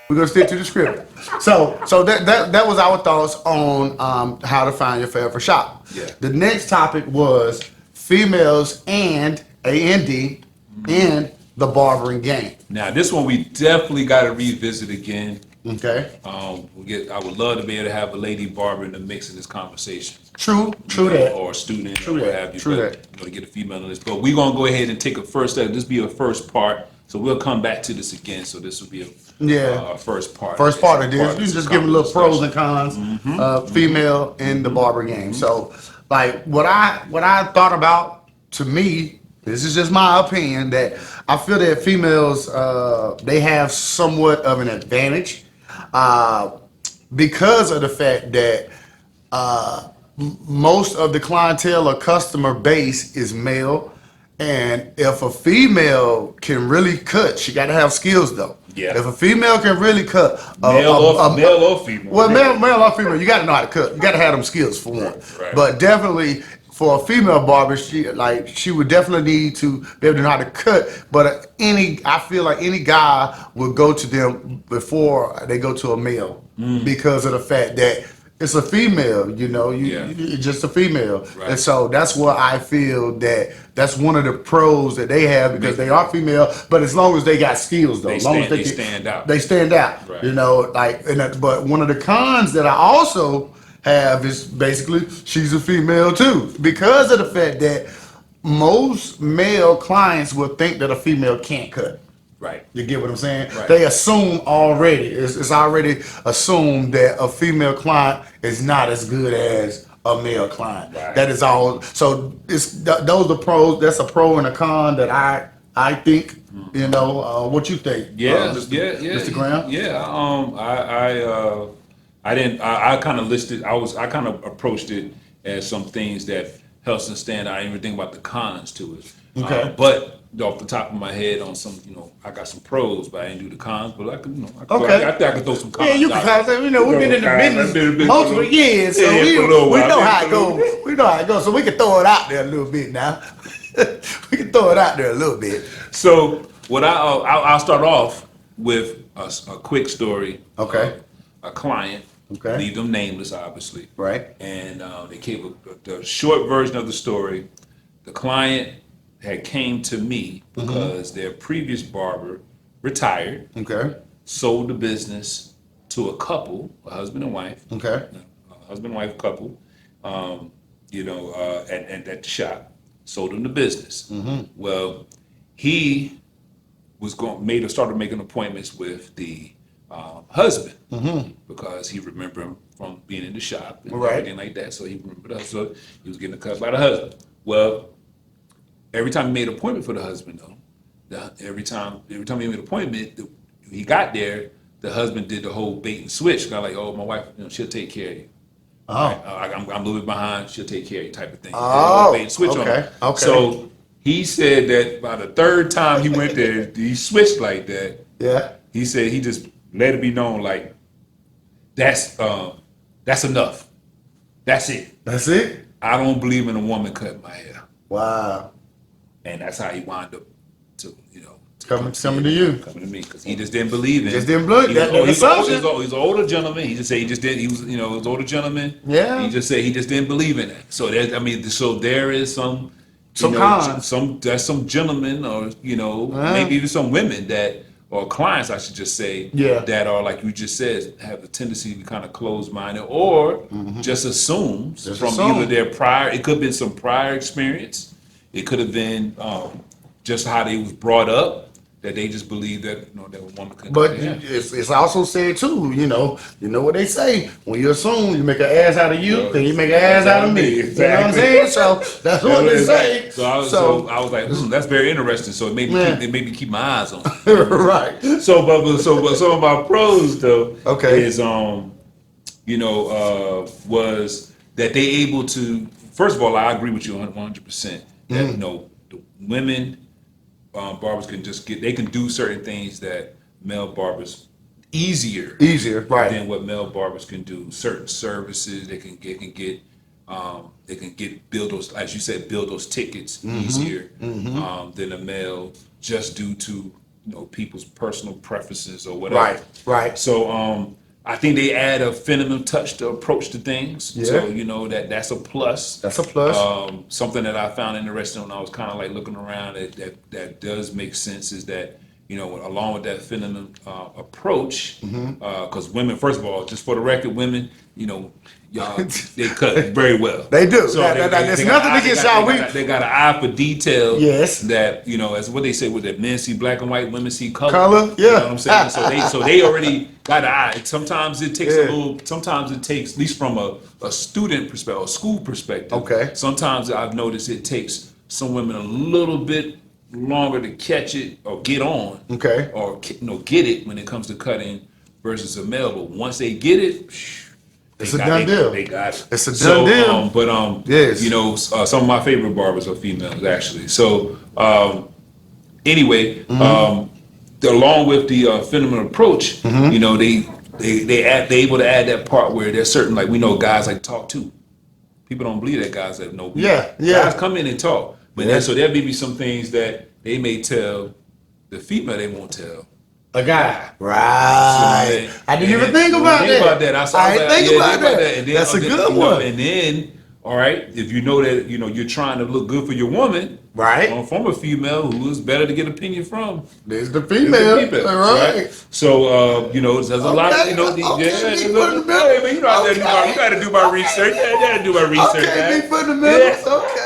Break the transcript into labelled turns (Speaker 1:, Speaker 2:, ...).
Speaker 1: We're gonna stick to the script. So that was our thoughts on how to find your favorite shop.
Speaker 2: Yeah.
Speaker 1: The next topic was females and A&D and the barbering game.
Speaker 2: Now, this one we definitely got to revisit again.
Speaker 1: Okay.
Speaker 2: I would love to be able to have a lady barber in the mix of this conversation.
Speaker 1: True that.
Speaker 2: Or a student,
Speaker 1: True
Speaker 2: or what
Speaker 1: that,
Speaker 2: have you.
Speaker 1: true
Speaker 2: but,
Speaker 1: that.
Speaker 2: To get a female on this. But we're going to go ahead and take a first step. This be a first part. So we'll come back to this again. So this will be a first part.
Speaker 1: First part of this, you just give them little pros and cons, female in the barber game. So, like what I thought about, to me, this is just my opinion, that I feel that females they have somewhat of an advantage because of the fact that most of the clientele or customer base is male. And if a female can really cut, she got to have skills though.
Speaker 2: Yeah.
Speaker 1: If a female can really cut,
Speaker 2: male or female.
Speaker 1: Well, male or female, you got to know how to cut. You got to have them skills for one.
Speaker 2: Right.
Speaker 1: But definitely for a female barber, she would definitely need to be able to know how to cut. But I feel like any guy would go to them before they go to a male because of the fact that it's a female, you're just a female.
Speaker 2: Right.
Speaker 1: And so that's what I feel that's one of the pros that they have because they are female, but as long as they got skills though.
Speaker 2: They stand out.
Speaker 1: They stand out,
Speaker 2: Right.
Speaker 1: But one of the cons that I also have is basically she's a female too because of the fact that most male clients will think that a female can't cut.
Speaker 2: Right.
Speaker 1: You get what I'm saying?
Speaker 2: Right.
Speaker 1: They assume already. It's already assumed that a female client is not as good as a male client.
Speaker 2: Right.
Speaker 1: That is all. So those are pros. That's a pro and a con that I think. What you think? Mr. Graham.
Speaker 2: Yeah. I kind of listed. I kind of approached it as some things that helps us stand out. I didn't even think about the cons to it.
Speaker 1: Okay.
Speaker 2: But off the top of my head, on some, I got some pros, but I didn't do the cons. But I could,
Speaker 1: Okay.
Speaker 2: I think I could throw some cons.
Speaker 1: Yeah, you can
Speaker 2: out.
Speaker 1: we've been in the business multiple years, so
Speaker 2: Yeah,
Speaker 1: we
Speaker 2: for a little while.
Speaker 1: know how it goes. We know how it goes, so we can throw it out there a little bit now. We can throw it out there a little bit.
Speaker 2: So what I'll start off with a quick story.
Speaker 1: Okay.
Speaker 2: Of a client.
Speaker 1: Okay.
Speaker 2: Leave them nameless, obviously.
Speaker 1: Right.
Speaker 2: And they gave the short version of the story. The client had came to me because their previous barber retired.
Speaker 1: Okay.
Speaker 2: Sold the business to a couple, a husband and wife.
Speaker 1: Okay.
Speaker 2: A husband and wife couple. At the shop. Sold them the business. Well, he was started making appointments with the husband because he remembered him from being in the shop and everything like that. So he remembered us. So he was getting a cut by the husband. Well, every time he made an appointment for the husband, though, every time he made an appointment, he got there, the husband did the whole bait and switch. Kind of like, oh, my wife, she'll take care of you.
Speaker 1: Oh.
Speaker 2: Right? I'm a little bit behind. She'll take care of you, type of thing.
Speaker 1: Oh,
Speaker 2: bait and switch on
Speaker 1: okay.
Speaker 2: him.
Speaker 1: Okay.
Speaker 2: So he said that by the third time he went there, he switched like that.
Speaker 1: Yeah.
Speaker 2: He said he just let it be known like that's enough. That's it.
Speaker 1: That's it?
Speaker 2: I don't believe in a woman cutting my hair.
Speaker 1: Wow.
Speaker 2: And that's how he wound up
Speaker 1: Coming to you.
Speaker 2: Coming to me because he just didn't believe in.
Speaker 1: Just didn't believe
Speaker 2: He's an older gentleman. He just said he just didn't. He was he was an older gentleman.
Speaker 1: Yeah.
Speaker 2: He just said he just didn't believe in it. So there is some
Speaker 1: cons.
Speaker 2: There's some gentlemen or maybe even some women or clients I should just say that are like you just said have the tendency to be kind of closed minded or just assumes either their prior. It could have been some prior experience. It could have been just how they was brought up. That they just believe that that a woman couldn't.
Speaker 1: But it's also said too, you know what they say. When you assume you make an ass out of you, then you make an ass out of me.
Speaker 2: Exactly.
Speaker 1: You know what I'm saying? So that's what they say.
Speaker 2: So I was like, that's very interesting. So it made me keep my eyes on it.
Speaker 1: Right.
Speaker 2: So but some of my pros though is was that they able to. First of all, I agree with you 100% that the women. Barbers can do certain things that male barbers easier,
Speaker 1: right,
Speaker 2: than what male barbers can do. Certain services they can build those, as you said, build those tickets easier than a male, just due to people's personal preferences or whatever.
Speaker 1: Right, right.
Speaker 2: So I think they add a feminine touch to approach to things.
Speaker 1: Yeah.
Speaker 2: So that's a plus.
Speaker 1: That's a plus.
Speaker 2: Something that I found interesting when I was kind of like looking around that does make sense is that along with that feminine approach, because women, first of all, just for the record, women, y'all they cut very well.
Speaker 1: They do.
Speaker 2: So
Speaker 1: There's
Speaker 2: they got
Speaker 1: nothing
Speaker 2: an eye-
Speaker 1: against
Speaker 2: they got-
Speaker 1: y'all.
Speaker 2: They got, they got an eye for detail.
Speaker 1: Yes.
Speaker 2: That as what they say with that, men see black and white, women see color.
Speaker 1: Color,
Speaker 2: You know
Speaker 1: yeah.
Speaker 2: what I'm saying? So they already got an eye. Sometimes it takes at least from a student perspective, a school perspective.
Speaker 1: Okay.
Speaker 2: Sometimes I've noticed it takes some women a little bit longer to catch it or get on.
Speaker 1: Okay.
Speaker 2: Or get it when it comes to cutting versus a male. But once they get it,
Speaker 1: It's a done deal.
Speaker 2: They got it.
Speaker 1: It's a done deal.
Speaker 2: Yes. Some of my favorite barbers are females actually. So anyway, along with the feminine approach, they're able to add that part where there's certain, like, we know guys like talk too. People don't believe that guys that know.
Speaker 1: Yeah.
Speaker 2: Guys come in and talk, but
Speaker 1: Yeah.
Speaker 2: so there may be some things that they may tell the female they won't tell.
Speaker 1: A guy. Right.
Speaker 2: So,
Speaker 1: I didn't even think about that.
Speaker 2: I
Speaker 1: didn't think about that.
Speaker 2: And then,
Speaker 1: That's a good one.
Speaker 2: And then, all right, if you know that you're trying to look good for your woman,
Speaker 1: Right.
Speaker 2: from a female who is better to get opinion from.
Speaker 1: There's the female. All right.
Speaker 2: So there's a lot of
Speaker 1: Okay,
Speaker 2: you
Speaker 1: me put in the middle.
Speaker 2: got to do my research. I got to do my research.
Speaker 1: Okay, me put in the middle. Okay.